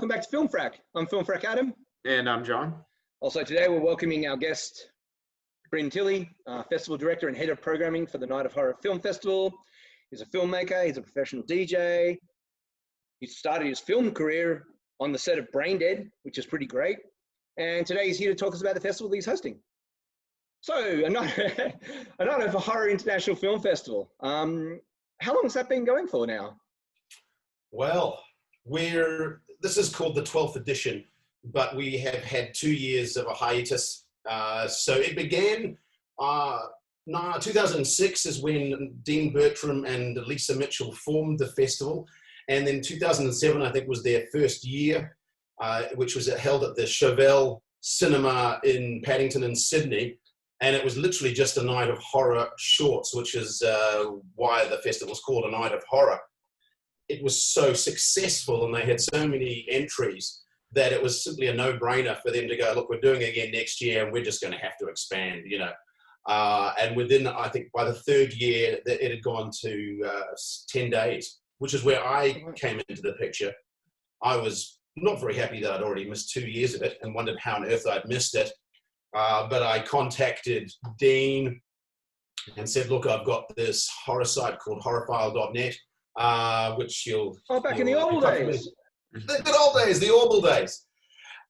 welcome back to Film Frak. I'm Frak Adam. And I'm John. Also today we're welcoming our guest, Bryn Tilly, Festival Director and Head of Programming for the Night of Horror Film Festival. He's a filmmaker, he's a professional DJ. He started his film career on the set of Brain Dead, which is pretty great. And today he's here to talk us about the festival that he's hosting. So, a Night of Horror International Film Festival. How long has that been going for now? Well, this is called the 12th edition, but we have had 2 years of a hiatus. So it began, 2006 is when Dean Bertram and Lisa Mitchell formed the festival. And then 2007, I think, was their first year, which was held at the Chevelle Cinema in Paddington in Sydney. And it was literally just a night of horror shorts, which is why the festival is called a Night of Horror. It was so successful and they had so many entries that it was simply a no-brainer for them to go, look, we're doing it again next year and we're just going to have to expand, you know. And within, I think, by the third year, it had gone to 10 days, which is where I came into the picture. I was not very happy that I'd already missed 2 years of it and wondered how on earth I'd missed it. But I contacted Dean and said, look, I've got this horror site called horrorfile.net, which back in the old days. The good old days, the Orbital days.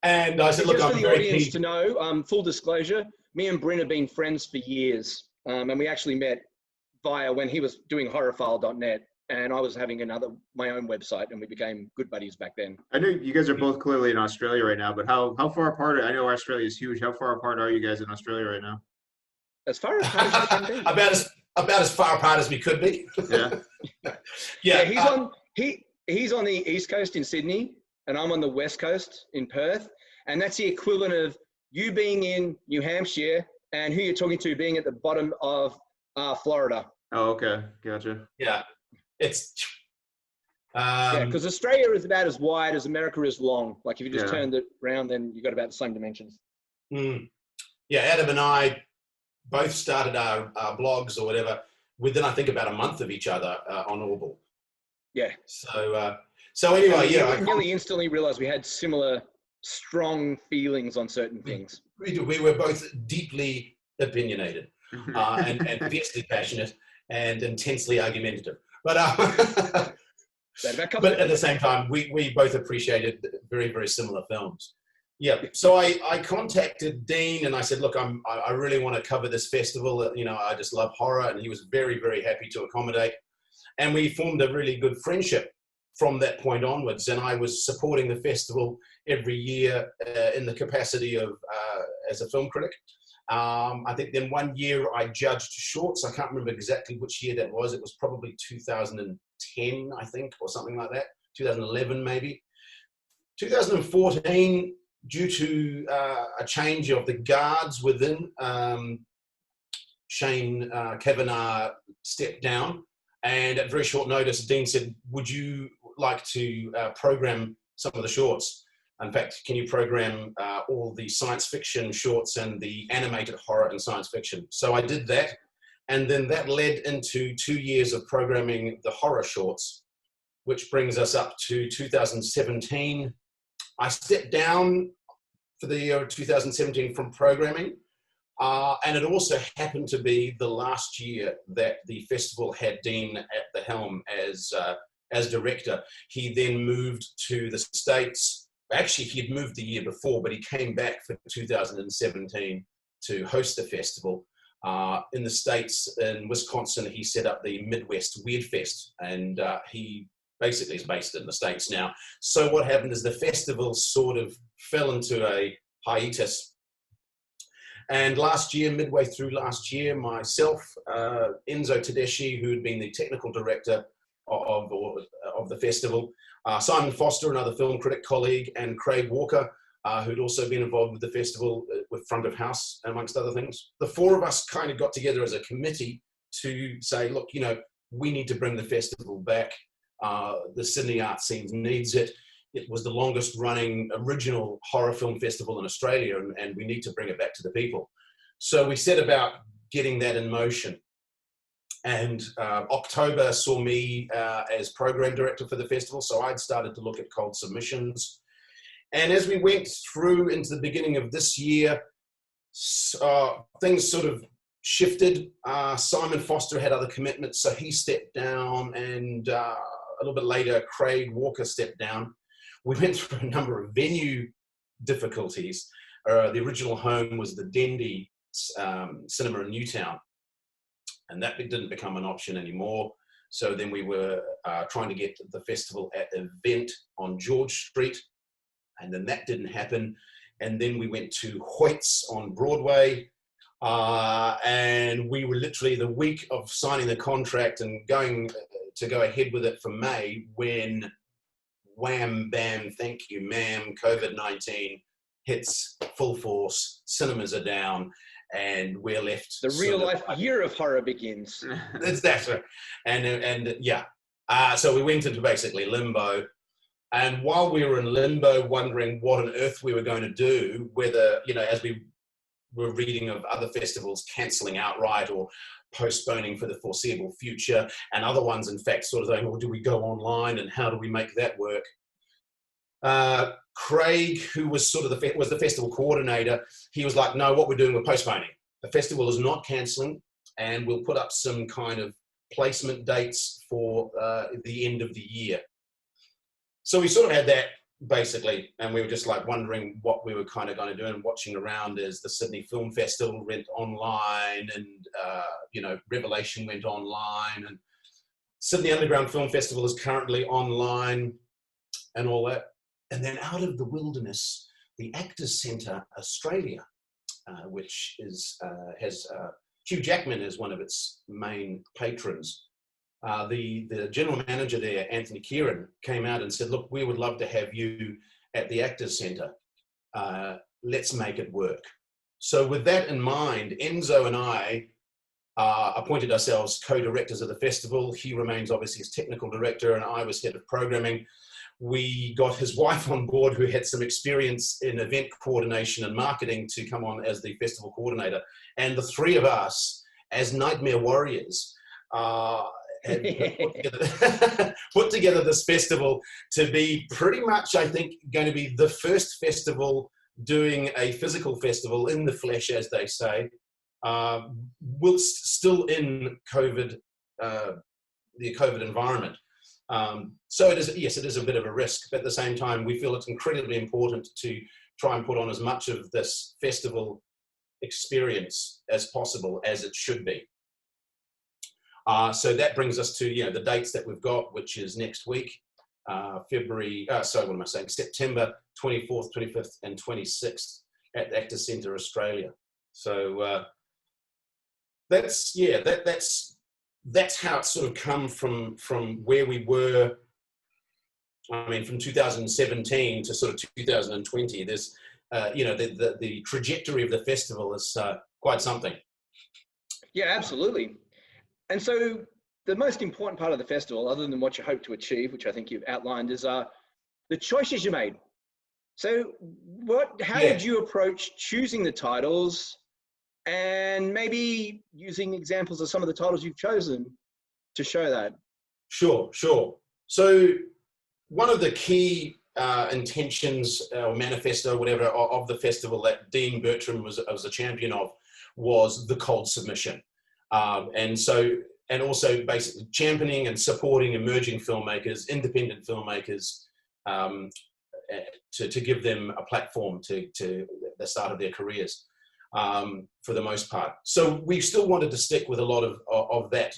And I said, look, I'm very keen. Just for the audience to know, full disclosure, me and Bryn have been friends for years. And we actually met via when he was doing horrorfile.net and I was having my own website, and we became good buddies back then. I know you guys are both clearly in Australia right now, but how far apart, I know Australia is huge. How far apart are you guys in Australia right now? As far apart as you can be. About as far apart as we could be. Yeah. Yeah, he's on the East Coast in Sydney, and I'm on the West Coast in Perth. And that's the equivalent of you being in New Hampshire and who you're talking to being at the bottom of Florida. Oh, okay. Gotcha. Yeah. It's... yeah, because Australia is about as wide as America is long. Like if you just turned it around, then you got about the same dimensions. Yeah, Adam and I both started our blogs or whatever within, I think, about a month of each other on Orbital. Yeah. So anyway, I really instantly realized we had similar strong feelings on certain things. We were both deeply opinionated and fiercely passionate and intensely argumentative. But at the same time, we both appreciated very, very similar films. Yeah. So I contacted Dean and I said, look, I really want to cover this festival. You know, I just love horror, and he was very, very happy to accommodate. And we formed a really good friendship from that point onwards. And I was supporting the festival every year in the capacity of as a film critic. I think then one year I judged shorts. I can't remember exactly which year that was. It was probably 2010, I think, or something like that. 2011, maybe. 2014, due to a change of the guards within, Shane Kavanagh stepped down. And at very short notice, Dean said, would you like to program some of the shorts? In fact, can you program all the science fiction shorts and the animated horror and science fiction? So I did that. And then that led into 2 years of programming the horror shorts, which brings us up to 2017. I stepped down for the year 2017 from programming. And it also happened to be the last year that the festival had Dean at the helm as director. He then moved to the States. Actually, he had moved the year before, but he came back for 2017 to host the festival. In the States, in Wisconsin, he set up the Midwest Weird Fest, and he basically is based in the States now. So what happened is the festival sort of fell into a hiatus. And last year, midway through last year, myself, Enzo Tedeschi, who had been the technical director of the festival, Simon Foster, another film critic colleague, and Craig Walker, who'd also been involved with the festival with front of house, amongst other things. The four of us kind of got together as a committee to say, look, you know, we need to bring the festival back. The Sydney art scene needs it. It was the longest running original horror film festival in Australia, and we need to bring it back to the people. So we set about getting that in motion. And October saw me as program director for the festival. So I'd started to look at cold submissions. And as we went through into the beginning of this year, things sort of shifted. Simon Foster had other commitments, so he stepped down, and a little bit later, Craig Walker stepped down. We went through a number of venue difficulties. The original home was the Dendy Cinema in Newtown, and that didn't become an option anymore. So then we were trying to get the festival at Event on George Street, and then that didn't happen. And then we went to Hoyt's on Broadway, and we were literally the week of signing the contract and going to go ahead with it for May, when wham, bam, thank you, ma'am, COVID-19 hits full force, cinemas are down, and we're left. The real life year of horror begins. That's right. And yeah, so we went into basically limbo. And while we were in limbo, wondering what on earth we were going to do, whether, you know, as we were reading of other festivals cancelling outright or postponing for the foreseeable future, and other ones, in fact, sort of saying, well, do we go online and how do we make that work? Craig, who was sort of the festival coordinator, he was like, no, what we're doing, we're postponing. The festival is not cancelling, and we'll put up some kind of placement dates for the end of the year. So we sort of had that, basically, and we were just like wondering what we were kind of going to do, and watching around as the Sydney Film Festival went online, and you know, Revelation went online, and Sydney Underground Film Festival is currently online, and all that. And then out of the wilderness, the Actors Centre Australia, which is has Hugh Jackman as one of its main patrons. The general manager there, Anthony Kieran, came out and said, look, we would love to have you at the Actors Centre. Let's make it work. So with that in mind, Enzo and I appointed ourselves co-directors of the festival. He remains obviously as technical director, and I was head of programming. We got his wife on board, who had some experience in event coordination and marketing, to come on as the festival coordinator. And the three of us, as nightmare warriors, had put together this festival to be pretty much, I think, going to be the first festival doing a physical festival in the flesh, as they say, whilst still in COVID, the COVID environment. So it is, yes, it is a bit of a risk, but at the same time, we feel it's incredibly important to try and put on as much of this festival experience as possible, as it should be. So that brings us to, you know, the dates that we've got, which is next week, September 24th, 25th, and 26th at the Actors Centre Australia. So that's, yeah, that's how it's sort of come from where we were. I mean, from 2017 to sort of 2020, there's, you know, the trajectory of the festival is quite something. Yeah, absolutely. And so the most important part of the festival, other than what you hope to achieve, which I think you've outlined, is the choices you made. So how did you approach choosing the titles, and maybe using examples of some of the titles you've chosen to show that? Sure. So one of the key intentions or manifesto, whatever, of the festival that Dean Bertram was a champion of was the cold submission. And also basically championing and supporting emerging filmmakers, independent filmmakers, to give them a platform to the start of their careers, for the most part. So we still wanted to stick with a lot of that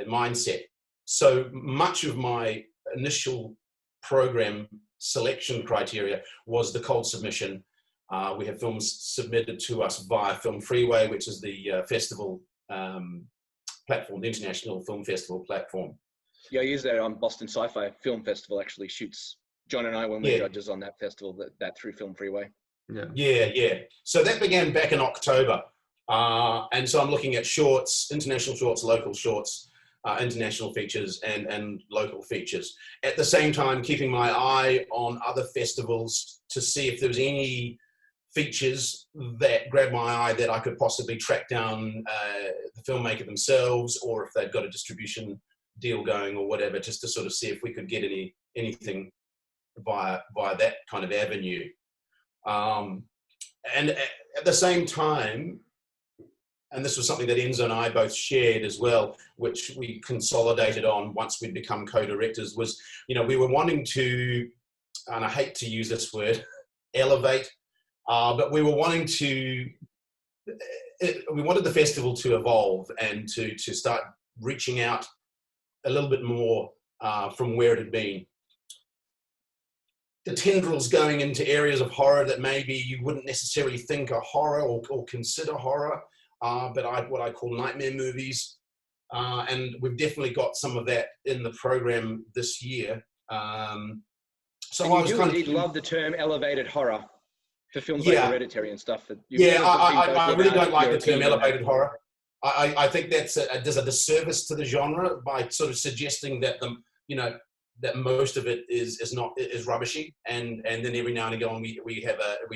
mindset. So much of my initial program selection criteria was the cold submission. We have films submitted to us via Film Freeway, which is the festival platform, the International Film Festival platform. Yeah, I use that on Boston Sci-Fi Film Festival, actually shoots. John and I, when we're judges on that festival, that through Film Freeway. Yeah. So that began back in October. And so I'm looking at shorts, international shorts, local shorts, international features, and local features. At the same time, keeping my eye on other festivals to see if there was any features that grabbed my eye that I could possibly track down the filmmaker themselves, or if they've got a distribution deal going or whatever, just to sort of see if we could get anything via that kind of avenue. And at the same time, and this was something that Enzo and I both shared as well, which we consolidated on once we'd become co-directors, was, you know, we were wanting to, and I hate to use this word, elevate, but we were wanting to, we wanted the festival to evolve and to start reaching out a little bit more from where it had been. The tendrils going into areas of horror that maybe you wouldn't necessarily think are horror or consider horror, but what I call nightmare movies. And we've definitely got some of that in the program this year. So you do indeed love the term elevated horror for films like Hereditary and stuff. I really don't like the term elevated horror. I think does a disservice to the genre by sort of suggesting that that most of it is rubbishy, and then every now and again we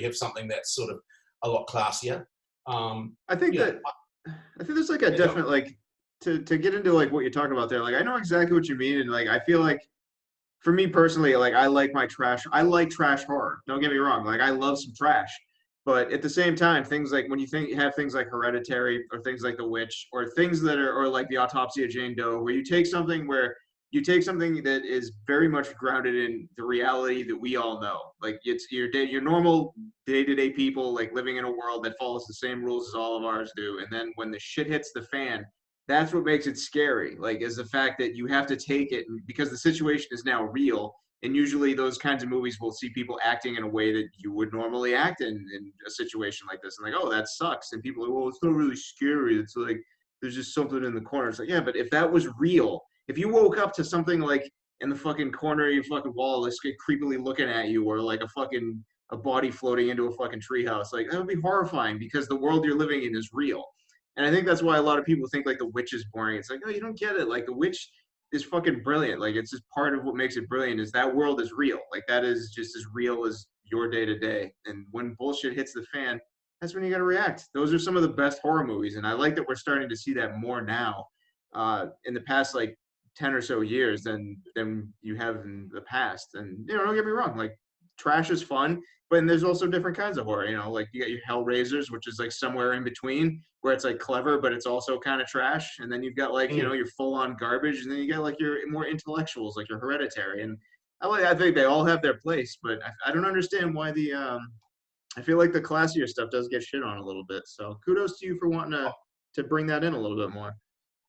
have something that's sort of a lot classier. I think there's like a definite, like, to get into like what you're talking about there. Like, I know exactly what you mean, and like I feel like, for me personally, like I like trash horror. Don't get me wrong. Like, I love some trash. But at the same time, things like when you have things like Hereditary or things like The Witch or things that are, or like The Autopsy of Jane Doe, where you take something that is very much grounded in the reality that we all know. Like, it's your normal day-to-day people, like, living in a world that follows the same rules as all of ours do. And then when the shit hits the fan, that's what makes it scary. Like, is the fact that you have to take it, because the situation is now real. And usually those kinds of movies will see people acting in a way that you would normally act in a situation like this. And like, oh, that sucks. And people are like, well, it's not really scary. It's like, there's just something in the corner. It's like, yeah, but if that was real, if you woke up to something like in the fucking corner of your fucking wall, like creepily looking at you, or like a body floating into a fucking treehouse, like, that would be horrifying, because the world you're living in is real. And I think that's why a lot of people think like The Witch is boring. It's like, oh, you don't get it. Like, The Witch is fucking brilliant. Like, it's just part of what makes it brilliant is that world is real. Like, that is just as real as your day to day. And when bullshit hits the fan, that's when you got to react. Those are some of the best horror movies. And I like that we're starting to see that more now in the past, like, 10 or so years than you have in the past. And, don't get me wrong, like, trash is fun, but there's also different kinds of horror, like you got your Hellraisers, which is like somewhere in between, where it's like clever, but it's also kind of trash. And then you've got like, your full on garbage. And then you got like your more intellectuals, like your Hereditary. And I think they all have their place, but I don't understand why I feel like the classier stuff does get shit on a little bit. So kudos to you for wanting to bring that in a little bit more.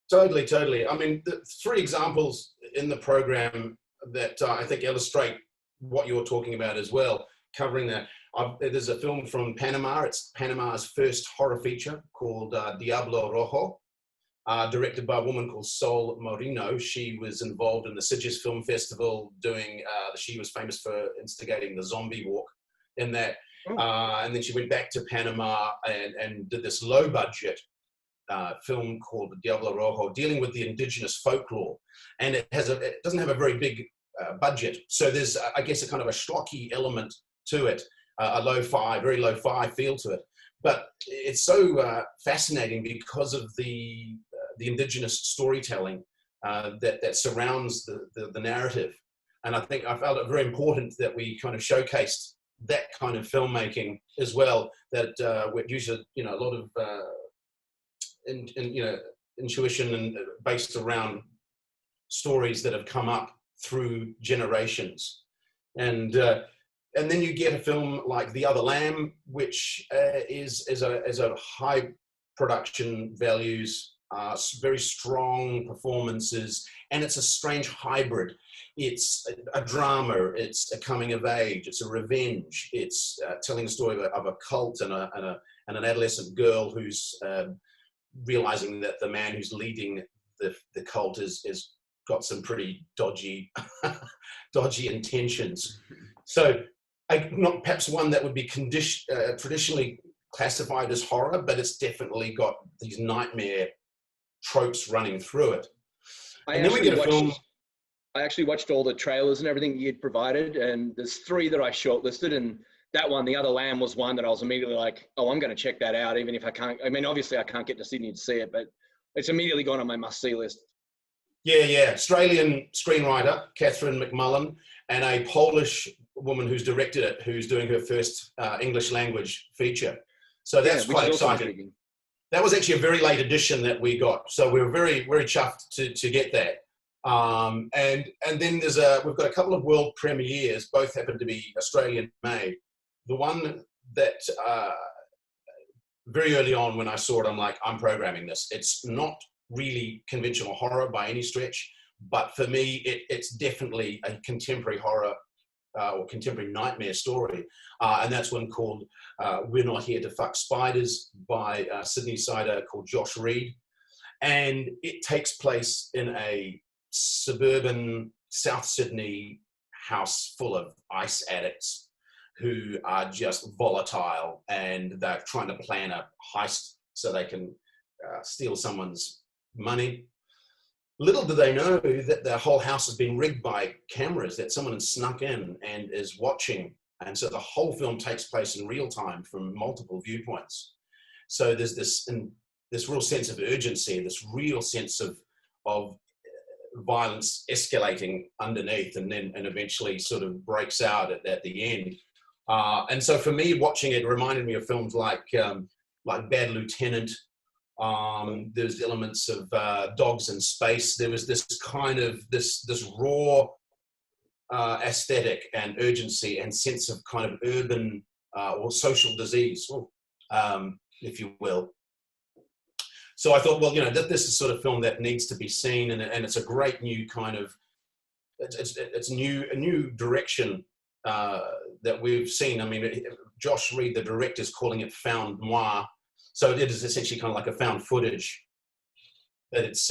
Totally. I mean, the 3 examples in the program that I think illustrate what you're talking about as well, covering that. There's a film from Panama. It's Panama's first horror feature called Diablo Rojo, directed by a woman called Sol Moreno. She was involved in the Sitges Film Festival doing, she was famous for instigating the zombie walk in that. And then she went back to Panama and did this low budget film called Diablo Rojo, dealing with the indigenous folklore. And it doesn't have a very big budget. So there's, I guess, a kind of a schlocky element to it, a very lo-fi feel to it. But it's so fascinating because of the indigenous storytelling that surrounds the narrative. And I think I felt it very important that we kind of showcased that kind of filmmaking as well, that uses a lot of intuition and based around stories that have come up through generations. And then you get a film like The Other Lamb, which is a high production values, very strong performances, and it's a strange hybrid. It's a drama, it's a coming of age, it's a revenge, it's telling the story of a cult and an adolescent girl who's realizing that the man who's leading the cult is got some pretty dodgy intentions. So not perhaps one that would be traditionally classified as horror, but it's definitely got these nightmare tropes running through it. I actually watched all the trailers and everything you'd provided, and there's 3 that I shortlisted, and that one, The Other Lamb, was one that I was immediately like, oh, I'm going to check that out, even if I can't. I mean, obviously I can't get to Sydney to see it, but it's immediately gone on my must-see list. Yeah. Australian screenwriter, Catherine McMullen, and a Polish woman who's directed it, who's doing her first English language feature. So that's quite exciting. That was actually a very late edition that we got. So we were very, very chuffed to get that. And then we've got a couple of world premieres, both happen to be Australian made. The one that very early on when I saw it, I'm like, I'm programming this. It's not really conventional horror by any stretch, but for me, it's definitely a contemporary horror or contemporary nightmare story. And that's one called We're Not Here to Fuck Spiders by a Sydney-sider called Josh Reed. And it takes place in a suburban South Sydney house full of ice addicts who are just volatile, and they're trying to plan a heist so they can steal someone's money. Little do they know that the whole house has been rigged by cameras, that someone has snuck in and is watching. And so the whole film takes place in real time from multiple viewpoints. So there's this real sense of urgency, this real sense of violence escalating underneath, and eventually sort of breaks out at the end. And so for me, watching it reminded me of films like Bad Lieutenant. There's elements of Dogs in Space. There was this kind of this raw aesthetic and urgency and sense of kind of urban or social disease, if you will. So I thought, well, this is sort of film that needs to be seen, and it's a great new kind of, it's a new direction that we've seen. I mean, Josh Reed, the director, is calling it found noir. So it is essentially kind of like a found footage, but it's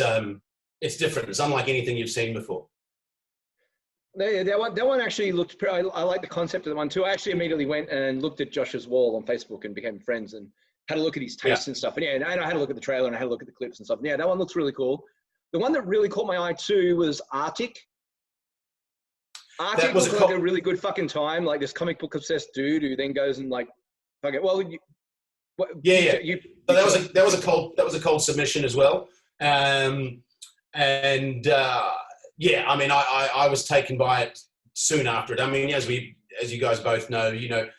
different. It's unlike anything you've seen before. That one actually looked, I like the concept of the one too. I actually immediately went and looked at Josh's wall on Facebook and became friends and had a look at his tastes and stuff. And I had a look at the trailer and I had a look at the clips and stuff. And that one looks really cool. The one that really caught my eye too was ARTIK. ARTIK was like a really good fucking time. Like this comic book obsessed dude who then goes and like, okay, well, that was a cold submission as well. I mean, I was taken by it soon after it. I mean, as you guys both know, a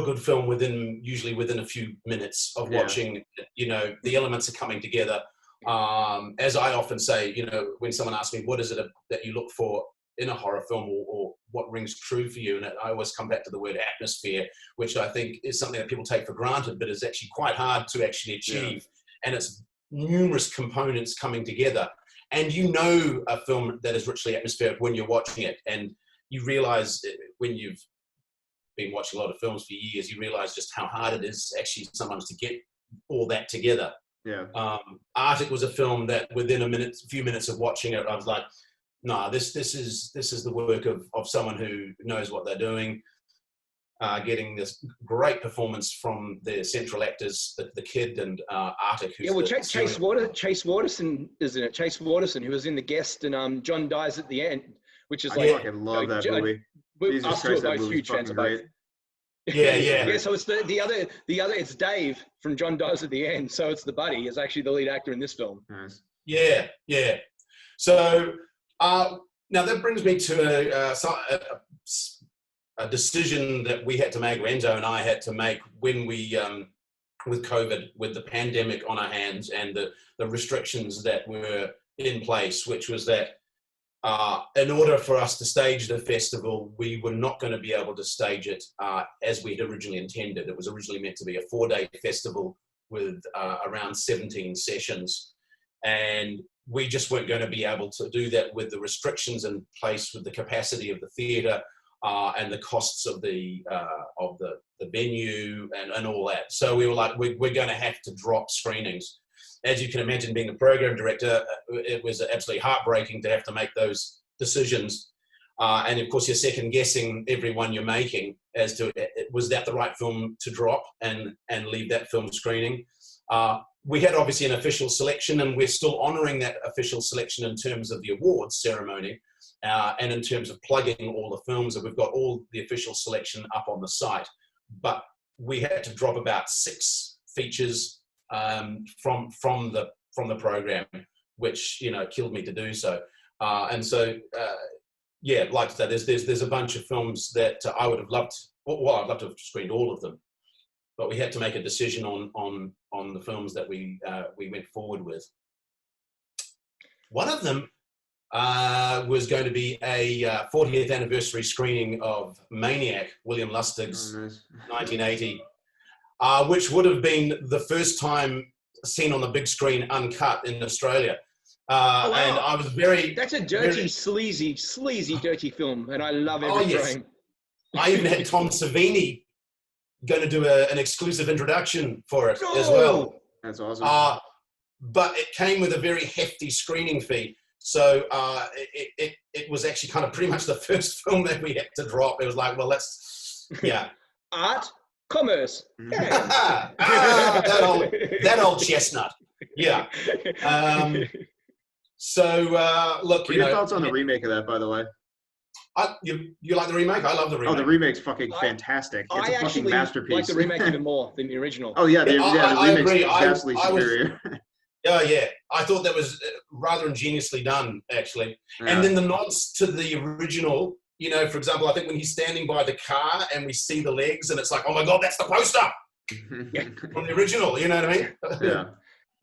good film usually within a few minutes of watching. The elements are coming together. As I often say, when someone asks me, what is it that you look for in a horror film, or what rings true for you? And I always come back to the word atmosphere, which I think is something that people take for granted, but is actually quite hard to actually achieve. And it's numerous components coming together. And a film that is richly atmospheric when you're watching it. And you realize when you've been watching a lot of films for years, you realize just how hard it is actually sometimes to get all that together. Yeah. ARTIK was a film that within a few minutes of watching it, I was like, no, this is the work of someone who knows what they're doing. Getting this great performance from the central actors, the kid and ARTIK. Chase Waterson, isn't it? Chase Waterson, who was in The Guest, and John dies at the end, which is like, I fucking love that movie. Us two are both huge fans of both. Yeah. So it's the other. It's Dave from John Dies at the End. So it's the buddy is actually the lead actor in this film. Nice. Yeah. So now that brings me to a decision that we had to make, Renzo and I had to make when we, with COVID, with the pandemic on our hands and the restrictions that were in place, which was that in order for us to stage the festival, we were not going to be able to stage it as we had originally intended. It was originally meant to be a 4-day festival with around 17 sessions. And we just weren't going to be able to do that with the restrictions in place, with the capacity of the theatre and the costs of the venue and all that. So we were like, we're going to have to drop screenings. As you can imagine, being a program director, it was absolutely heartbreaking to have to make those decisions. And of course, you're second guessing every one you're making as to, was that the right film to drop and leave that film screening? We had obviously an official selection, and we're still honouring that official selection in terms of the awards ceremony and in terms of plugging all the films. And we've got all the official selection up on the site. But we had to drop about 6 features from the program which, you know, killed me to do so. And so, yeah, like I said, there's a bunch of films that I would have loved. Well, I'd love to have screened all of them, but we had to make a decision on the films that we went forward with. One of them was going to be a 40th anniversary screening of Maniac, William Lustig's 1980, which would have been the first time seen on the big screen uncut in Australia. Oh, wow. And I was very... That's a dirty, sleazy, dirty film, and I love every frame. I even had Tom Savini going to do an exclusive introduction for it as well. That's awesome. But it came with a very hefty screening fee. So it was actually kind of pretty much the first film that we had to drop. It was like, well, let's, yeah. Art, commerce. that old chestnut. Yeah. So, look, what are your thoughts on the remake of that, by the way? You like the remake? I love the remake. Oh, the remake's fucking fantastic. It's a fucking masterpiece. I like the remake even more than the original. Oh, yeah, the remake's agree. vastly superior. Oh, yeah. I thought that was rather ingeniously done, actually. Yeah. And then the nods to the original, you know, for example, I think when he's standing by the car and we see the legs and it's like, oh, my God, that's the poster from the original. You know what I mean? Yeah.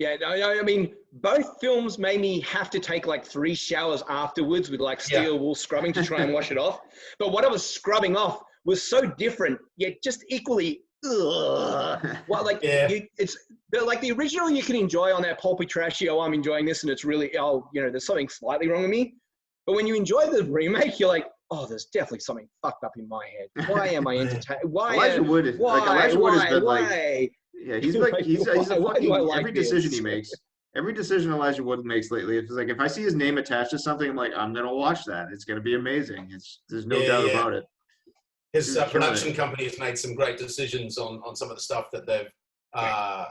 Yeah, I mean, both films made me have to take like 3 showers afterwards with like steel wool scrubbing to try and wash it off. But what I was scrubbing off was so different, yet just equally, well, like it's like the original you can enjoy on that pulpy trashy, oh, I'm enjoying this and it's really, oh, you know, there's something slightly wrong with me. But when you enjoy the remake, you're like, oh, there's definitely something fucked up in my head. Why am I entertained? Why? Elijah Wood is why? Yeah, he's like he's a fucking like every decision he makes. Every decision Elijah Wood makes lately, it's like if I see his name attached to something, I'm like, I'm gonna watch that. It's gonna be amazing. There's no doubt about it. His production company has made some great decisions on some of the stuff that they're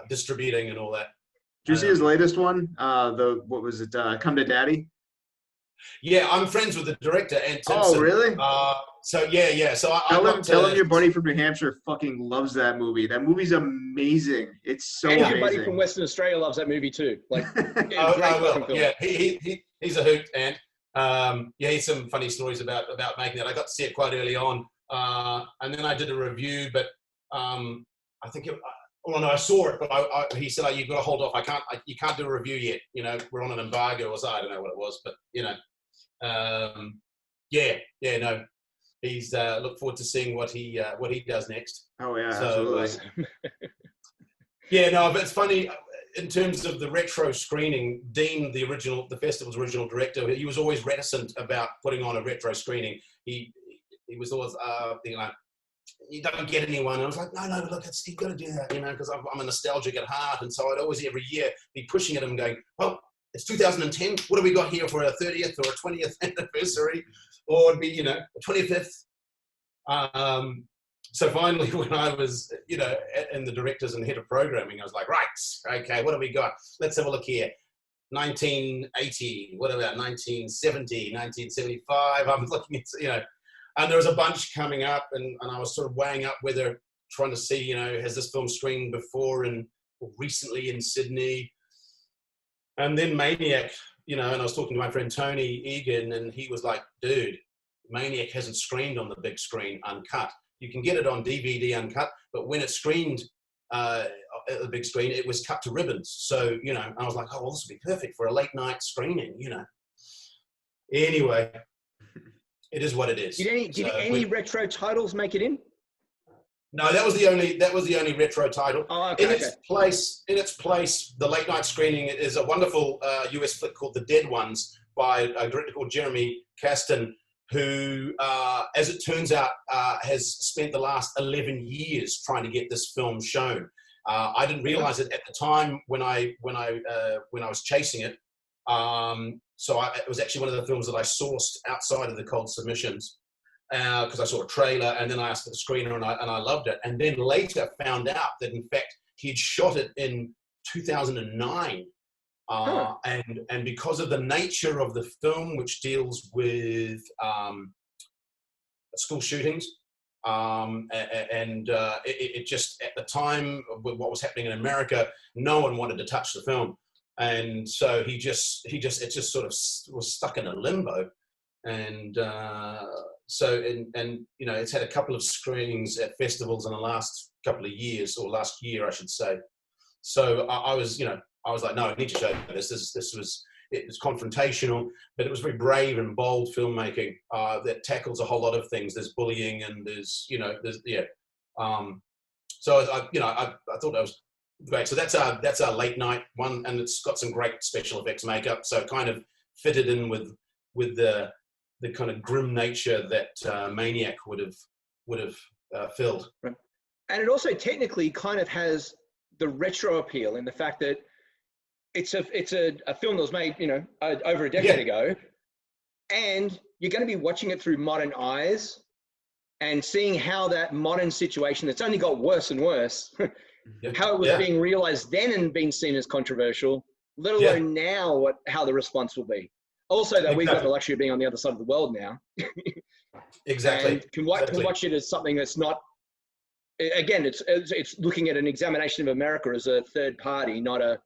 distributing and all that. Did you see his latest one? What was it? Come to Daddy. Yeah, I'm friends with the director, Ant Timpson. Oh, really? So yeah. So tell him your buddy from New Hampshire fucking loves that movie. That movie's amazing. It's so amazing. Your buddy from Western Australia loves that movie too. Like, he's a hoot, and he's some funny stories about making that. I got to see it quite early on, and then I did a review, but I think I saw it, but he said, you've got to hold off. You can't do a review yet. You know, we're on an embargo or so. I don't know what it was, but you know, no. He's look forward to seeing what he does next. Oh yeah, absolutely. But it's funny in terms of the retro screening. Dean, the festival's original director, he was always reticent about putting on a retro screening. He was always you don't get anyone. And I was like, no, look, you've got to do that, you know, because I'm a nostalgic at heart, and so I'd always every year be pushing at him, going, well, it's 2010. What have we got here for a 30th or a 20th anniversary? Or it'd be, you know, a 25th. So finally, when I was, you know, in the directors and head of programming, I was like, right, okay, what have we got? Let's have a look here. 1980, what about 1970, 1975? I'm looking at, you know, and there was a bunch coming up, and I was sort of weighing up whether, trying to see, you know, has this film screened before or recently in Sydney? And then Maniac, you know, and I was talking to my friend Tony Egan, and he was like, dude, Maniac hasn't screened on the big screen uncut. You can get it on DVD uncut, but when it screened at the big screen, it was cut to ribbons. So, you know, I was like, oh, well, this would be perfect for a late night screening, you know. Anyway, it is what it is. Did any retro titles make it in? No, that was the only retro title. Oh, okay, in its place, the late night screening is a wonderful US flick called The Dead Ones by a director called Jeremy Kasdan, who, as it turns out, has spent the last 11 years trying to get this film shown. I didn't realize it at the time when I was chasing it. It was actually one of the films that I sourced outside of the cold submissions. Because I saw a trailer, and then I asked for the screener, and I loved it. And then later found out that, in fact, he'd shot it in 2009. And because of the nature of the film, which deals with school shootings, it just, at the time, with what was happening in America, no one wanted to touch the film. And so it just sort of was stuck in a limbo. And you know, it's had a couple of screenings at festivals in the last couple of years, or last year, I should say. So I was like, no, I need to show this. It was confrontational, but it was very brave and bold filmmaking that tackles a whole lot of things. There's bullying, and there's so I thought that was great. So that's our late night one, and it's got some great special effects makeup. So it kind of fitted in with the kind of grim nature that Maniac would have filled. Right. And it also technically kind of has the retro appeal in the fact that it's a film that was made, you know, over a decade ago, and you're going to be watching it through modern eyes and seeing how that modern situation that's only got worse and worse, how it was being realized then and being seen as controversial, let alone now how the response will be. Also, that we've got the luxury of being on the other side of the world now. Exactly. And can watch it as something that's not, again, it's looking at an examination of America as a third party, not a,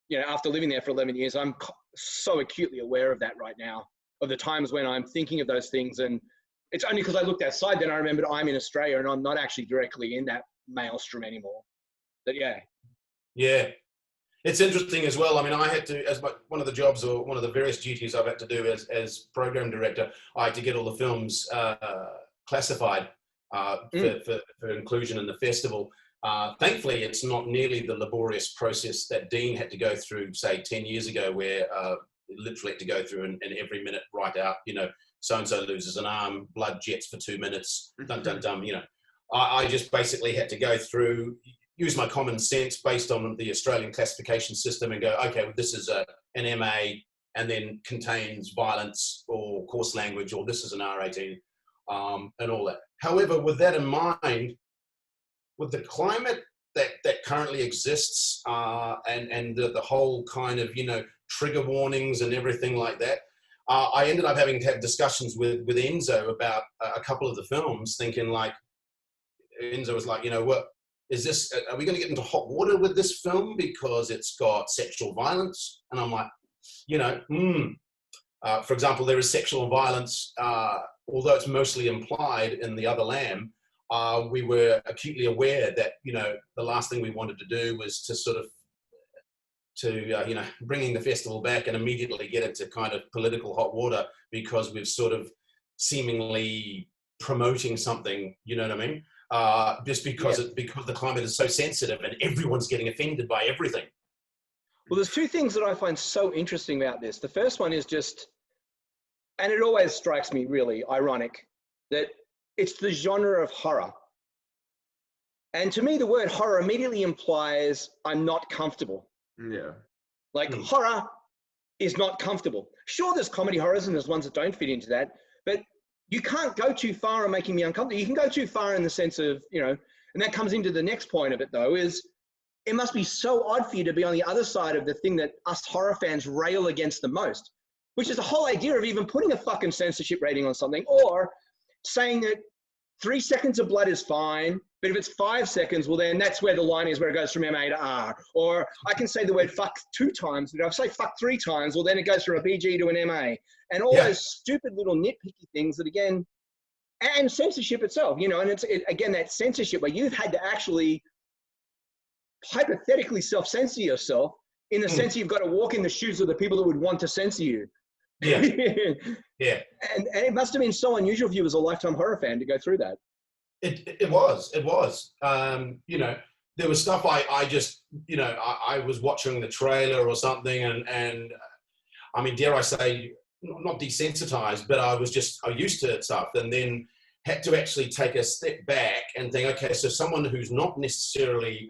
you know, after living there for 11 years, I'm so acutely aware of that right now, of the times when I'm thinking of those things. And it's only because I looked outside then I remembered I'm in Australia and I'm not actually directly in that maelstrom anymore. But yeah. It's interesting as well. I mean, I had to, as one of the jobs or one of the various duties I've had to do as program director, I had to get all the films classified for inclusion in the festival. Thankfully, it's not nearly the laborious process that Dean had to go through, say, 10 years ago, where literally had to go through and every minute write out, you know, so-and-so loses an arm, blood jets for 2 minutes, dun-dun-dun, you know. I just basically had to go through, use my common sense based on the Australian classification system and go, okay, well, this is an MA and then contains violence or coarse language, or this is an R18 and all that. However, with that in mind, with the climate that currently exists and the whole kind of, you know, trigger warnings and everything like that, I ended up having to have discussions with Enzo about a couple of the films, thinking like, Enzo was like, you know, what is this? Are we going to get into hot water with this film because it's got sexual violence? And I'm like, you know, for example, there is sexual violence, although it's mostly implied in The Other Lamb. We were acutely aware that, you know, the last thing we wanted to do was to sort of, you know, bringing the festival back and immediately get into kind of political hot water because we've sort of seemingly promoting something, you know what I mean? Just because because the climate is so sensitive and everyone's getting offended by everything. Well, there's two things that I find so interesting about this. The first one is just, and it always strikes me really ironic, that it's the genre of horror. And to me, the word horror immediately implies I'm not comfortable. Yeah. Like horror is not comfortable. Sure, there's comedy horrors and there's ones that don't fit into that, but you can't go too far in making me uncomfortable. You can go too far in the sense of, you know, and that comes into the next point of it though, is it must be so odd for you to be on the other side of the thing that us horror fans rail against the most, which is the whole idea of even putting a fucking censorship rating on something, or saying that 3 seconds of blood is fine, but if it's 5 seconds, well then that's where the line is, where it goes from MA to R. Or I can say the word fuck 2 times, but if I say fuck 3 times, well then it goes from a PG to an MA. And all those stupid little nitpicky things that, again, and censorship itself, you know, and it's again, that censorship where you've had to actually hypothetically self-censor yourself in the sense you've got to walk in the shoes of the people that would want to censor you. Yeah. Yeah. And it must have been so unusual for you as a lifetime horror fan to go through that. It was. You know, there was stuff I just, you know, I was watching the trailer or something and I mean, dare I say, not desensitized, but I used to stuff, and then had to actually take a step back and think, okay, so someone who's not necessarily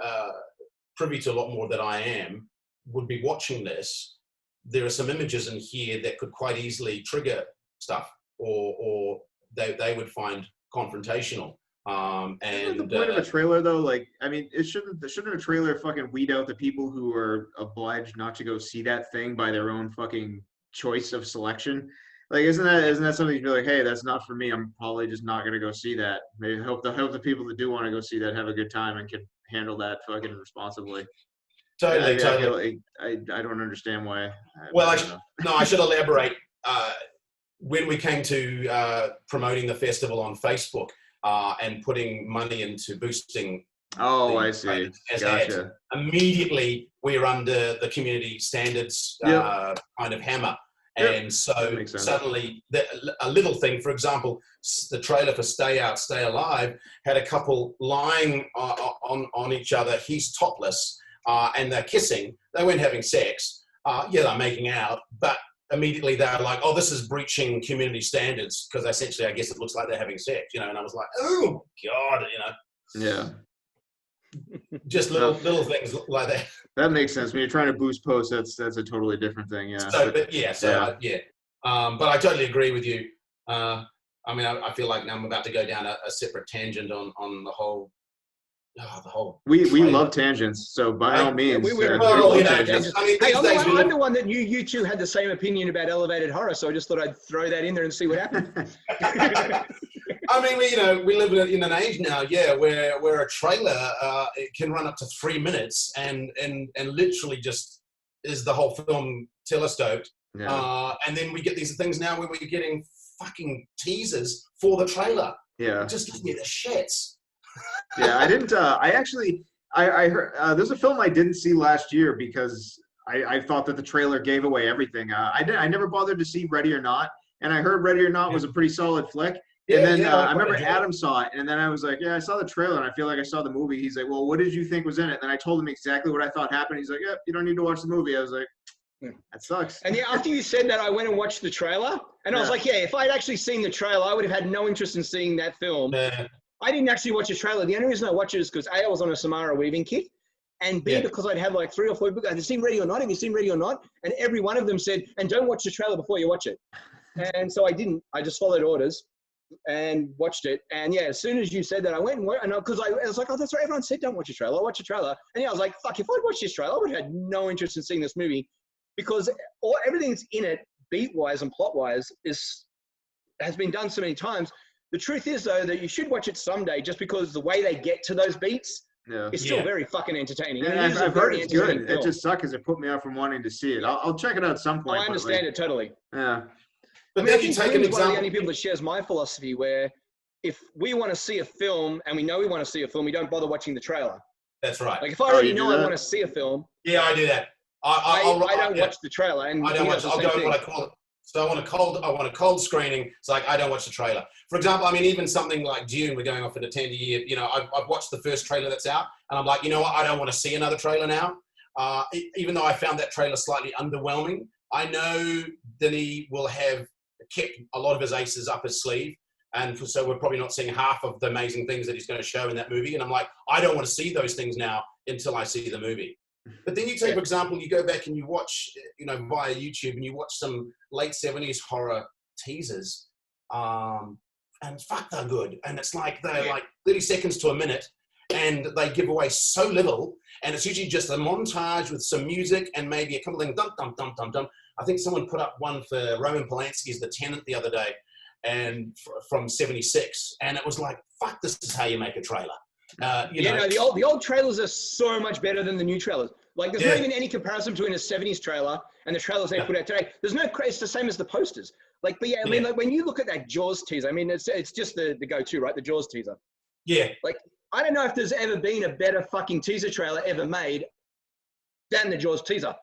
privy to a lot more than I am would be watching this. There are some images in here that could quite easily trigger stuff, or they would find confrontational. And the point of a trailer, though, like, I mean, shouldn't a trailer fucking weed out the people who are obliged not to go see that thing by their own fucking choice of selection? Like, isn't that something you'd be like, hey, that's not for me, I'm probably just not gonna go see that. Maybe hope the people that do want to go see that have a good time and can handle that fucking responsibly. Totally, yeah, totally. I don't understand why. Well, I should elaborate. When we came to promoting the festival on Facebook and putting money into boosting I see. Gotcha. Immediately we're under the community standards kind of hammer. And so suddenly a little thing, for example, the trailer for Stay Out, Stay Alive had a couple lying on each other. He's topless and they're kissing. They weren't having sex. They're making out, but immediately they're like, oh, this is breaching community standards, because essentially I guess it looks like they're having sex, and I was like, oh God, Yeah. Just little things like that. That makes sense. When you're trying to boost posts, that's a totally different thing. Yeah. But I totally agree with you. I mean, I feel like now I'm about to go down a separate tangent on the whole. We love tangents, so by all means. I'm the one that you two had the same opinion about elevated horror, so I just thought I'd throw that in there and see what happened. I mean, we live in an age now, where a trailer it can run up to 3 minutes and literally just is the whole film telescoped. Yeah. And then we get these things now where we're getting fucking teasers for the trailer. Yeah. It just gives me the shits. Yeah, I didn't. I heard there's a film I didn't see last year because I thought that the trailer gave away everything. I never bothered to see Ready or Not, and I heard Ready or Not was a pretty solid flick. And then I remember Adam saw it, and then I was like, yeah, I saw the trailer, and I feel like I saw the movie. He's like, well, what did you think was in it? And then I told him exactly what I thought happened. He's like, yeah, you don't need to watch the movie. I was like, that sucks. And after you said that, I went and watched the trailer, and I was like, if I'd actually seen the trailer, I would have had no interest in seeing that film. I didn't actually watch the trailer. The only reason I watched it is because A, I was on a Samara Weaving kick, and B, because I'd had like 3 or 4 books. Have you seen Ready or Not? Have you seen Ready or Not? And every one of them said, and don't watch the trailer before you watch it. And so I didn't. I just followed orders and watched it. And as soon as you said that, I went and because I was like, oh, that's right. Everyone said don't watch the trailer. Watch the trailer. And I was like, fuck, if I'd watched this trailer, I would have had no interest in seeing this movie, because everything that's in it, beat-wise and plot-wise, has been done so many times. The truth is, though, that you should watch it someday, just because the way they get to those beats is still very fucking entertaining. And I've heard it's good. It just sucks because it put me off from wanting to see it. I'll check it out at some point. I understand it totally. Yeah. But then you take an example. One of the only people that shares my philosophy, where if we want to see a film and we know we want to see a film, we don't bother watching the trailer. That's right. Like if I already know I want to see a film. Yeah, I do that. I don't watch the trailer. And I don't watch. I'll go with what I call it. So I want a cold screening. It's like I don't watch the trailer. For example, I mean, even something like Dune, we're going off at a 10 a year. I've watched the first trailer that's out, and I'm like, you know what? I don't want to see another trailer now. Even though I found that trailer slightly underwhelming, I know Denis will have kept a lot of his aces up his sleeve, and so we're probably not seeing half of the amazing things that he's going to show in that movie. And I'm like, I don't want to see those things now until I see the movie. But then you take, for example, you go back and you watch, via YouTube, and you watch some late 70s horror teasers, and fuck, they're good. And it's like they're like 30 seconds to a minute, and they give away so little. And it's usually just a montage with some music and maybe a couple of things, dum, dum, dum, dum, dum. I think someone put up one for Roman Polanski's The Tenant the other day, and from 76. And it was like, fuck, this is how you make a trailer. The old trailers are so much better than the new trailers. Like, there's not even any comparison between a 70s trailer and the trailers they put out today. There's no, it's the same as the posters. Like, but I mean, like when you look at that Jaws teaser, I mean, it's just the go-to, right? The Jaws teaser. Yeah. Like, I don't know if there's ever been a better fucking teaser trailer ever made than the Jaws teaser.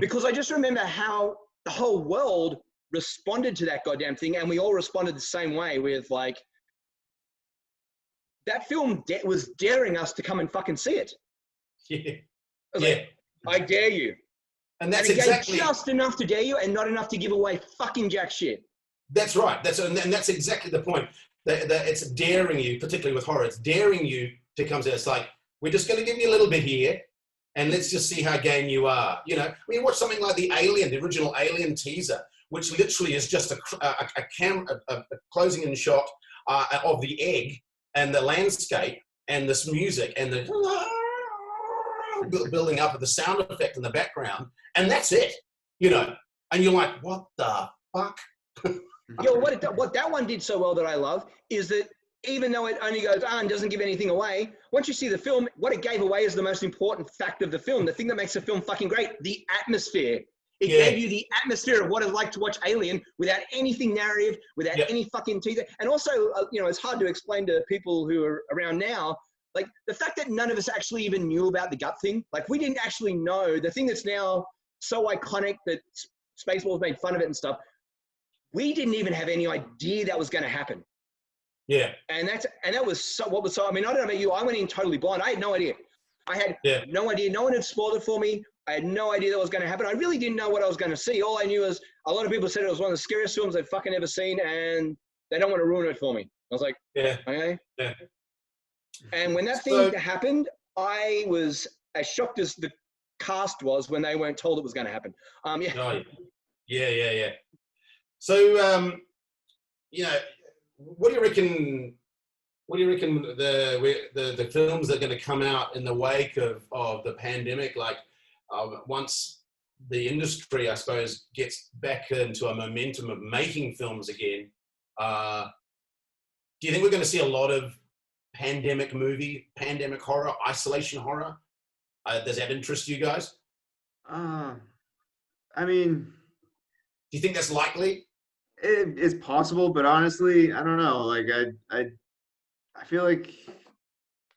Because I just remember how the whole world responded to that goddamn thing, and we all responded the same way with, like, that film was daring us to come and fucking see it. Like, I dare you. And that's exactly just enough to dare you, and not enough to give away fucking jack shit. That's right. And that's exactly the point. That it's daring you, particularly with horror. It's daring you to come to. It's like, we're just going to give you a little bit here, and let's just see how game you are. I mean, watch something like the original Alien teaser, which literally is just a closing in shot of the egg and the landscape and this music and the building up of the sound effect in the background, and that's it, and you're like, what the fuck? What that one did so well that I love is that even though it only goes on and doesn't give anything away, once you see the film, what it gave away is the most important fact of the film. The thing that makes the film fucking great, the atmosphere. It gave you the atmosphere of what it's like to watch Alien without anything narrative, without any fucking teaser. And also, you know, it's hard to explain to people who are around now, like the fact that none of us actually even knew about the gut thing. Like we didn't actually know the thing that's now so iconic that Spaceballs made fun of it and stuff. We didn't even have any idea that was going to happen. Yeah. And that was so, what was so, I mean, I don't know about you. I went in totally blind. I had no idea. I had no idea. No one had spoiled it for me. I had no idea that was going to happen. I really didn't know what I was going to see. All I knew is a lot of people said it was one of the scariest films they've fucking ever seen, and they don't want to ruin it for me. I was like, okay. Yeah. And when that thing happened, I was as shocked as the cast was when they weren't told it was going to happen. Yeah. So, you know, what do you reckon? What do you reckon the films that are going to come out in the wake of the pandemic? Like, once the industry, I suppose, gets back into a momentum of making films again, do you think we're going to see a lot of pandemic horror, isolation horror? Does that interest you guys? I mean, do you think that's likely? It is possible, but honestly, I don't know. Like, I feel like.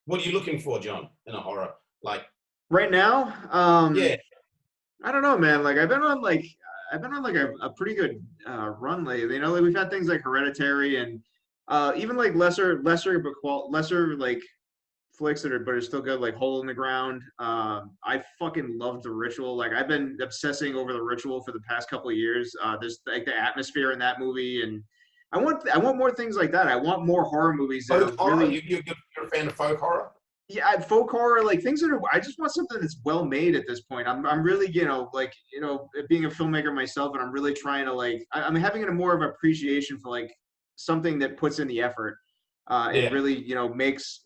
What are you looking for, John, in a horror? Like right now? I don't know, man. Like, I've been on like a pretty good run lately. You know, like we've had things like Hereditary and even like lesser like flicks that are still good, like Hole in the Ground. I fucking love The Ritual. Like I've been obsessing over The Ritual for the past couple of years. There's like the atmosphere in that movie, and I want more things like that. I want more horror movies that folk are horror? really. You're a fan of folk horror? Yeah, folk horror, like things that are. I just want something that's well made at this point. I'm really, being a filmmaker myself, and I'm really trying to I'm having a more of appreciation for like something that puts in the effort. It really, makes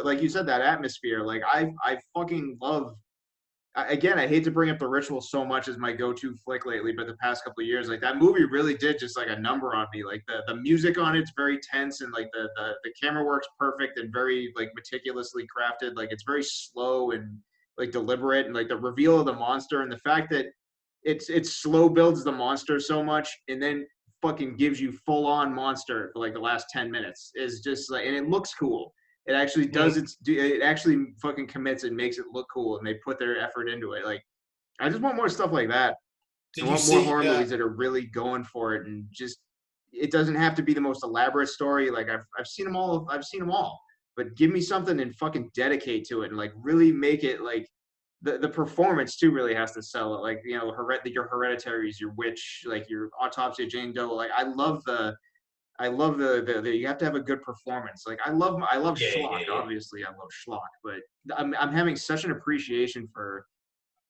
like you said, that atmosphere. Like I fucking love. Again, I hate to bring up The Ritual so much as my go-to flick lately, but the past couple of years, like that movie really did just like a number on me. Like the music on it's very tense, and like the camera work's perfect and very like meticulously crafted. Like it's very slow and like deliberate, and like the reveal of the monster and the fact that it's slow builds the monster so much and then fucking gives you full on monster for like the last 10 minutes is just like, and it looks cool. It actually does it actually fucking commits and makes it look cool, and they put their effort into it. Like I just want more stuff like that. I want more horror movies that are really going for it, and just it doesn't have to be the most elaborate story. Like I've seen them all. But give me something and fucking dedicate to it and like really make it like the performance too really has to sell it. Like, your Hereditaries, your Witch, like your Autopsy of Jane Doe. Like I love the you have to have a good performance. Like I love schlock. Obviously I love schlock, but I'm having such an appreciation for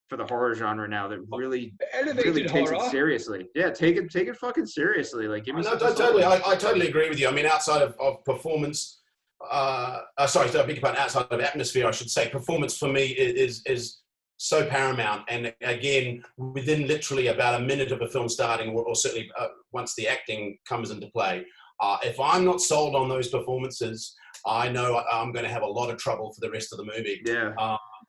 the horror genre now that really takes it seriously. Yeah, take it fucking seriously. Like give me I totally agree with you. I mean, outside of performance, outside of atmosphere, I should say, performance for me is so paramount. And again, within literally about a minute of a film starting, or certainly once the acting comes into play, if I'm not sold on those performances, I know I'm going to have a lot of trouble for the rest of the movie. Yeah.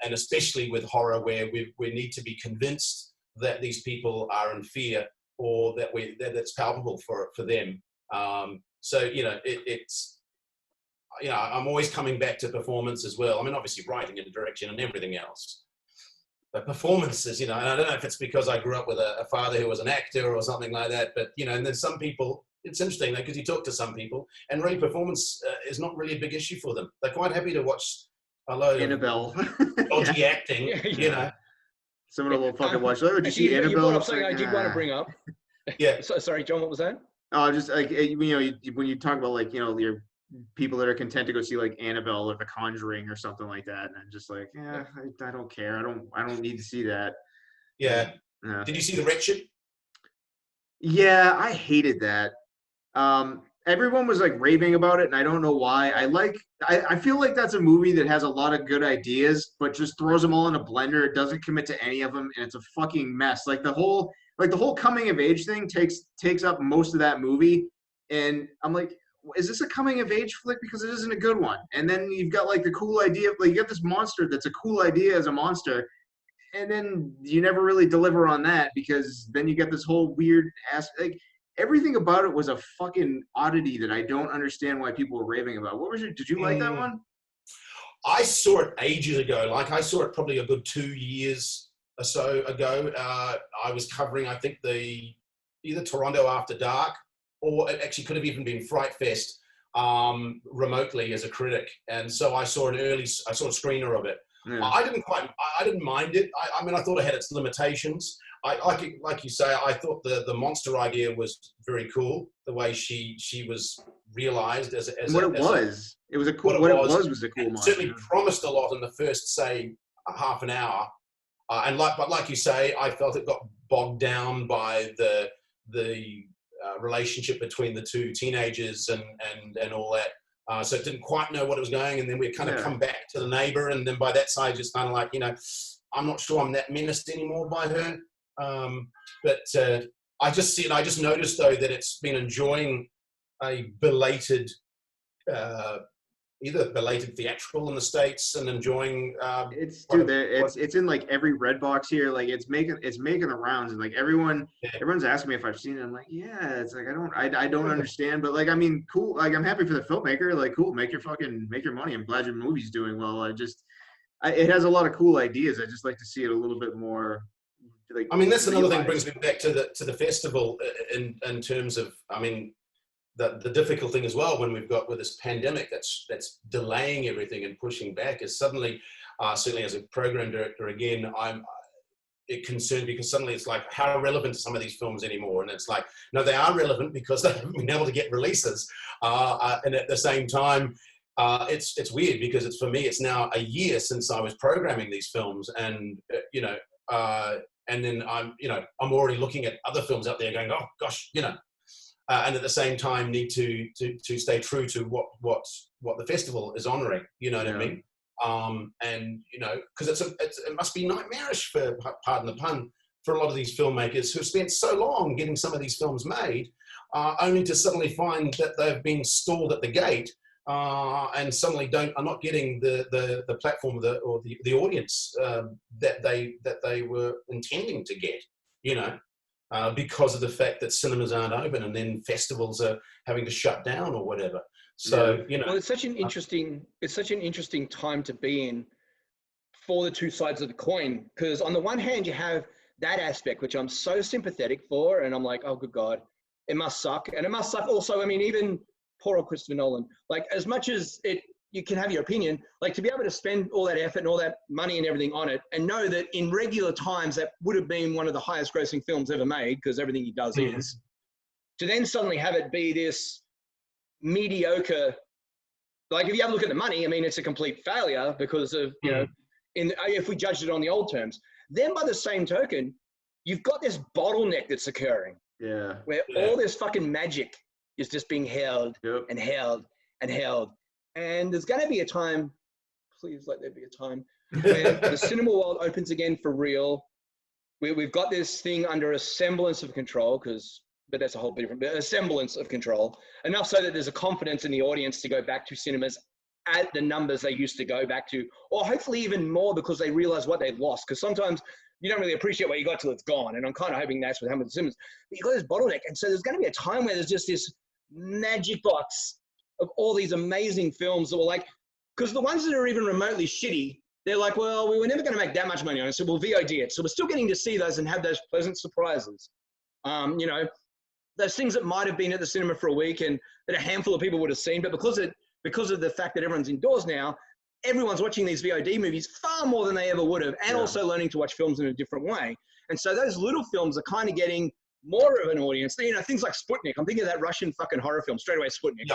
And especially with horror, where we need to be convinced that these people are in fear, or that that's palpable for them. So it's. I'm always coming back to performance as well. I mean, obviously writing and direction and everything else. But performances, and I don't know if it's because I grew up with a father who was an actor or something like that, but, and then some people, it's interesting, because you talk to some people, and really performance is not really a big issue for them. They're quite happy to watch a load Annabelle. of dodgy acting, Someone will fucking watch. Did you see Annabelle? You brought up something I did want to bring up. Yeah. Sorry, John, what was that? Oh, just like, when you talk about your people that are content to go see like Annabelle or The Conjuring or something like that, and I'm just like, I don't care. I don't need to see that. Yeah. Did you see The Wretched? Yeah, I hated that. Everyone was like raving about it, and I don't know why. I feel like that's a movie that has a lot of good ideas, but just throws them all in a blender. It doesn't commit to any of them, and it's a fucking mess. Like the whole coming of age thing takes up most of that movie, and I'm like, is this a coming of age flick? Because it isn't a good one. And then you've got like the cool idea, like you got this monster that's a cool idea as a monster, and then you never really deliver on that, because then you get this whole weird ass, like everything about it was a fucking oddity that I don't understand why people were raving about. What was your, did you like that one? I saw it ages ago. Like I saw it probably a good 2 years or so ago. I was covering, I think, either Toronto After Dark, or it actually could have even been Fright Fest remotely as a critic. And so I saw I saw a screener of it. Yeah. I didn't mind it. I mean, I thought it had its limitations. Like you say, I thought the monster idea was very cool. The way she was realized as a cool. What it was a cool monster. It certainly promised a lot in the first, say, half an hour. But like you say, I felt it got bogged down by the relationship between the two teenagers and all that. So it didn't quite know what it was going, and then we kind of come back to the neighbor, and then by that side, just kind of like, I'm not sure I'm that menaced anymore by her. But I just noticed though that it's been enjoying a belated, either belated theatrical in the States, and enjoying. It's in like every red box here. Like it's making the rounds, and like everyone's asking me if I've seen it. I'm like, yeah. It's like I don't understand, but like I mean, cool. Like I'm happy for the filmmaker. Like cool, make your money. I'm glad your movie's doing well. It has a lot of cool ideas. I just like to see it a little bit more. Like, I mean, that's another thing brings me back to the festival in terms of, I mean, the difficult thing as well when we've got with this pandemic that's delaying everything and pushing back is suddenly, certainly as a program director, again, I'm concerned because suddenly it's like, how relevant are some of these films anymore? And it's like, no, they are relevant because they haven't been able to get releases. And at the same time, it's weird because for me, it's now a year since I was programming these films, and and then I'm already looking at other films out there going, oh gosh, and at the same time need to stay true to what the festival is honoring, you know what I mean? And because it must be nightmarish for, pardon the pun, for a lot of these filmmakers who've spent so long getting some of these films made, only to suddenly find that they've been stalled at the gate. And suddenly are not getting the platform or the audience that they were intending to get, because of the fact that cinemas aren't open, and then festivals are having to shut down or whatever. So well, it's such an interesting time to be in for the two sides of the coin, because on the one hand you have that aspect which I'm so sympathetic for, and I'm like, oh good God, it must suck, and it must suck also. I mean, even poor old Christopher Nolan, like as much as you can have your opinion, like to be able to spend all that effort and all that money and everything on it, and know that in regular times that would have been one of the highest grossing films ever made, because everything he does is, to then suddenly have it be this mediocre, like if you have a look at the money, I mean, it's a complete failure because of, if we judged it on the old terms. Then by the same token, you've got this bottleneck that's occurring, where all this fucking magic is just being held and held and held. And there's going to be a time, please let there be a time, where the cinema world opens again for real. We've got this thing under a semblance of control, but that's a whole different, a semblance of control. Enough so that there's a confidence in the audience to go back to cinemas at the numbers they used to go back to, or hopefully even more because they realize what they've lost. Because sometimes you don't really appreciate what you got till it's gone. And I'm kind of hoping that's what happened with cinemas. But you've got this bottleneck. And so there's going to be a time where there's just this magic box of all these amazing films that were like, because the ones that are even remotely shitty, they're like, well, we were never going to make that much money on it, so we'll VOD it. So we're still getting to see those and have those pleasant surprises. Those things that might have been at the cinema for a week and that a handful of people would have seen, but because of the fact that everyone's indoors now, everyone's watching these VOD movies far more than they ever would have, and also learning to watch films in a different way. And so those little films are kind of getting more of an audience. Things like Sputnik. I'm thinking of that Russian fucking horror film, straight away Sputnik.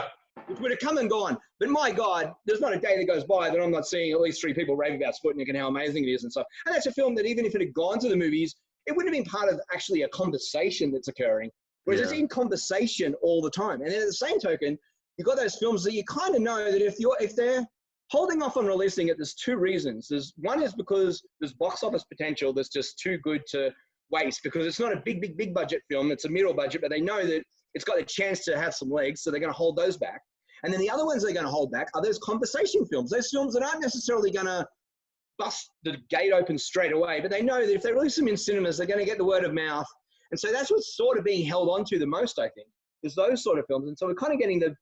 Which would have come and gone. But my God, there's not a day that goes by that I'm not seeing at least 3 people rave about Sputnik and how amazing it is and stuff. And that's a film that even if it had gone to the movies, it wouldn't have been part of actually a conversation that's occurring. Whereas it's in conversation all the time. And then at the same token, you've got those films that you kind of know that if they're holding off on releasing it, there's 2 reasons. One is because there's box office potential that's just too good to waste, because it's not a big budget film. It's a middle budget, but they know that it's got a chance to have some legs, so they're going to hold those back. And then the other ones they're going to hold back are those conversation films, those films that aren't necessarily going to bust the gate open straight away, but they know that if they release them in cinemas, they're going to get the word of mouth. And so that's what's sort of being held on to the most, I think, is those sort of films. And so we're kind of getting the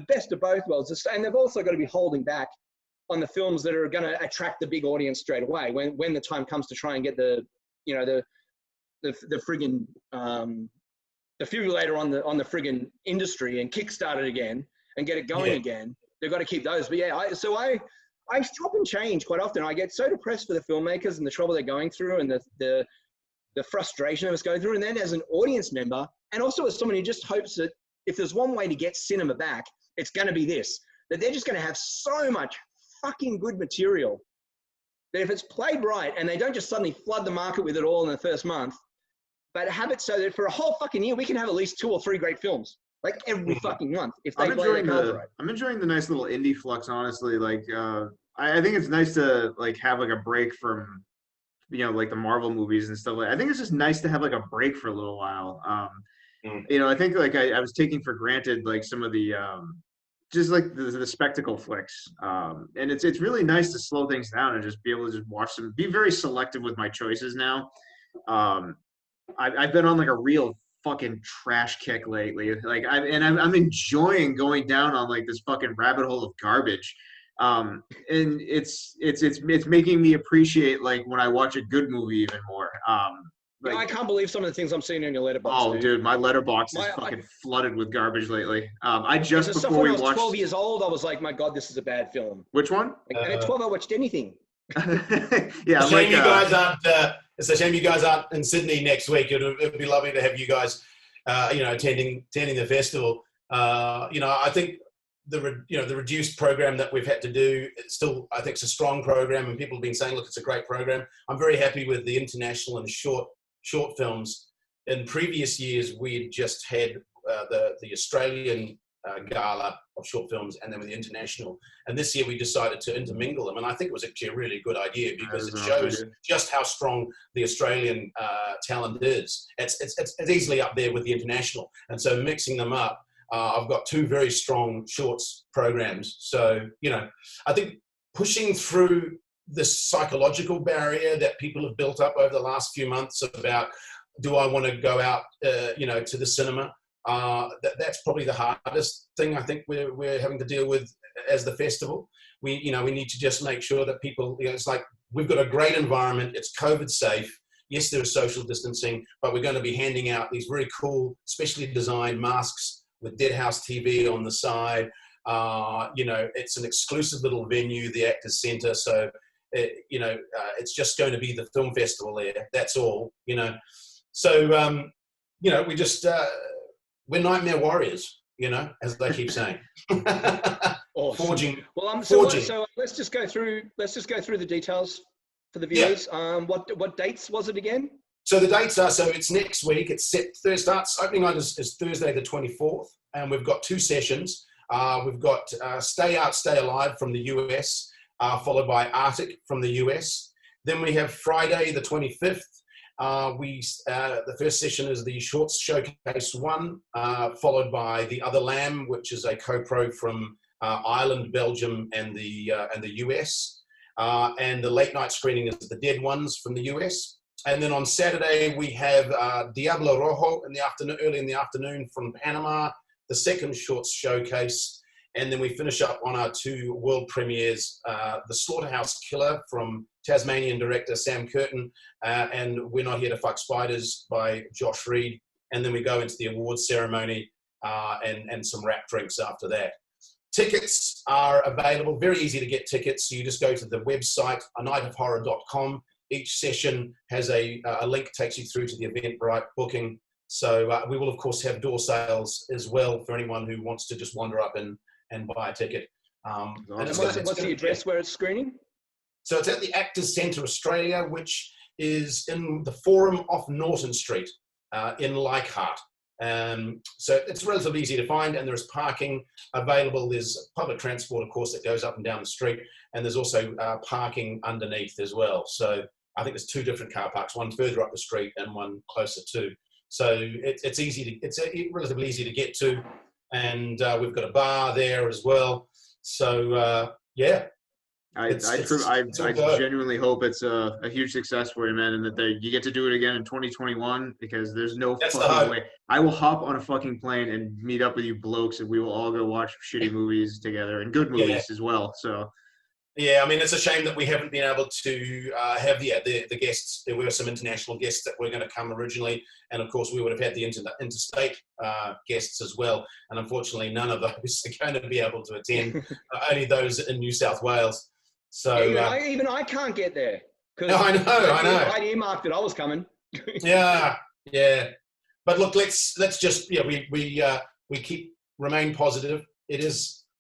best of both worlds. And they've also got to be holding back on the films that are going to attract the big audience straight away when the time comes to try and get the friggin' defibrillator on the friggin' industry and kickstart it again and get it going again. They've got to keep those. But yeah, I chop and change quite often. I get so depressed for the filmmakers and the trouble they're going through and the frustration of us going through. And then as an audience member, and also as someone who just hopes that if there's one way to get cinema back, it's going to be this, that they're just going to have so much fucking good material that if it's played right and they don't just suddenly flood the market with it all in the first month, but have it so that for a whole fucking year, we can have at least 2 or 3 great films, like every fucking month. If they play the cards right. I'm enjoying the nice little indie flux, honestly. Like, I think it's nice to like have like a break from, like the Marvel movies and stuff. Like, I think it's just nice to have like a break for a little while. I think like I was taking for granted like some of the just like the spectacle flicks, and it's really nice to slow things down and just be able to just watch them. Be very selective with my choices now. I've been on like a real fucking trash kick lately. Like I'm enjoying going down on like this fucking rabbit hole of garbage. And it's making me appreciate like when I watch a good movie even more. Like, I can't believe some of the things I'm seeing in your letterbox. Oh, dude, my letterbox is fucking flooded with garbage lately. I just before we watched 12 years old, I was like, my God, this is a bad film. Which one? And at 12, I watched anything. Yeah, it's a shame you guys aren't in Sydney next week. It'd be lovely to have you guys, attending the festival. I think the reduced program that we've had to do, still, I think it's a strong program, and people have been saying, look, it's a great program. I'm very happy with the international and short films. In previous years, we had just had the Australian gala of short films, and then with the international. And this year we decided to intermingle them, and I think it was actually a really good idea because it shows just how strong the Australian talent is. It's easily up there with the international, and so mixing them up. I've got 2 very strong shorts programs. So, I think pushing through this psychological barrier that people have built up over the last few months about, do I want to go out, to the cinema? That's probably the hardest thing I think we're having to deal with as the festival. We need to just make sure that people, it's like, we've got a great environment. It's COVID safe. Yes, there's social distancing, but we're going to be handing out these very cool, specially designed masks with Deadhouse TV on the side. It's an exclusive little venue, the Actors Centre. So, it's just going to be the film festival there. That's all, So, we just, we're nightmare warriors, as they keep saying. Awesome. Forging. Well, so let's just go through the details for the viewers. Yeah. What dates was it again? So the dates are, so it's next week. It's set opening night is Thursday the 24th, and we've got 2 sessions. We've got Stay Out, Stay Alive from the US, followed by ARTIK from the US. Then we have Friday the 25th. The first session is the Shorts Showcase 1, followed by The Other Lamb, which is a co-pro from Ireland, Belgium, and the US. And the late night screening is The Dead Ones from the US. And then on Saturday, we have DIABLO ROJO early in the afternoon from Panama, the second Shorts Showcase. And then we finish up on our 2 world premieres, The Slaughterhouse Killer from Tasmanian director Sam Curtin, and We're Not Here to Fuck Spiders by Josh Reed. And then we go into the awards ceremony and some wrap drinks after that. Tickets are available, very easy to get tickets. So you just go to the website, anightofhorror.com. Each session has a link takes you through to the Eventbrite booking. So we will, of course, have door sales as well for anyone who wants to just wander up and buy a ticket. And what's the address where it's screening? So it's at the Actors Centre Australia, which is in the Forum off Norton Street in Leichardt. So it's relatively easy to find, and there's parking available. There's public transport, of course, that goes up and down the street, and there's also parking underneath as well. So I think there's 2 different car parks, one further up the street and one closer to. So it's easy to, it's relatively easy to get to, and we've got a bar there as well. So yeah. I genuinely hope it's a huge success for you, man, and that you get to do it again in 2021, because there's no fucking way. I will hop on a fucking plane and meet up with you blokes, and we will all go watch shitty movies together, and good movies as well. So. Yeah, I mean, it's a shame that we haven't been able to have the guests. There were some international guests that were going to come originally, and of course we would have had the interstate guests as well. And unfortunately, none of those are going to be able to attend. Only those in New South Wales. So even I can't get there. No, I know. I earmarked that I was coming. yeah. But look, let's just we remain positive.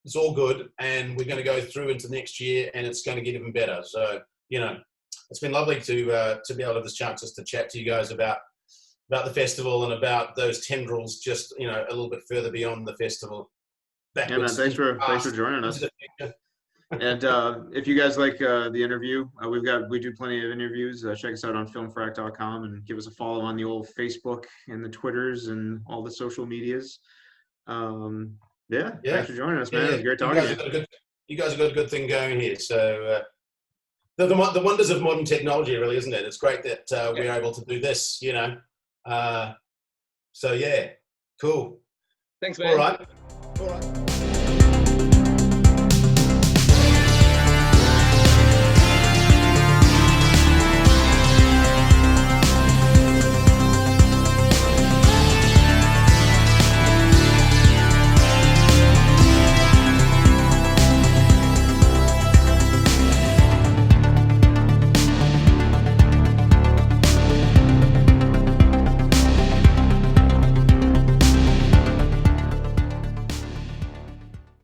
It's all good, and we're going to go through into next year, and it's going to get even better. So, it's been lovely to be able to have this chance just to chat to you guys about the festival and about those tendrils just, a little bit further beyond the festival. Yeah, man, thanks for joining us. And if you guys like the interview, we do plenty of interviews. Check us out on filmfrak.com and give us a follow on the old Facebook and the Twitters and all the social medias. Yeah, thanks for joining us, man. It was great talking to you. You guys have got a good thing going here. So the wonders of modern technology, really, isn't it? It's great that we're able to do this, So yeah, cool. Thanks, man. All right.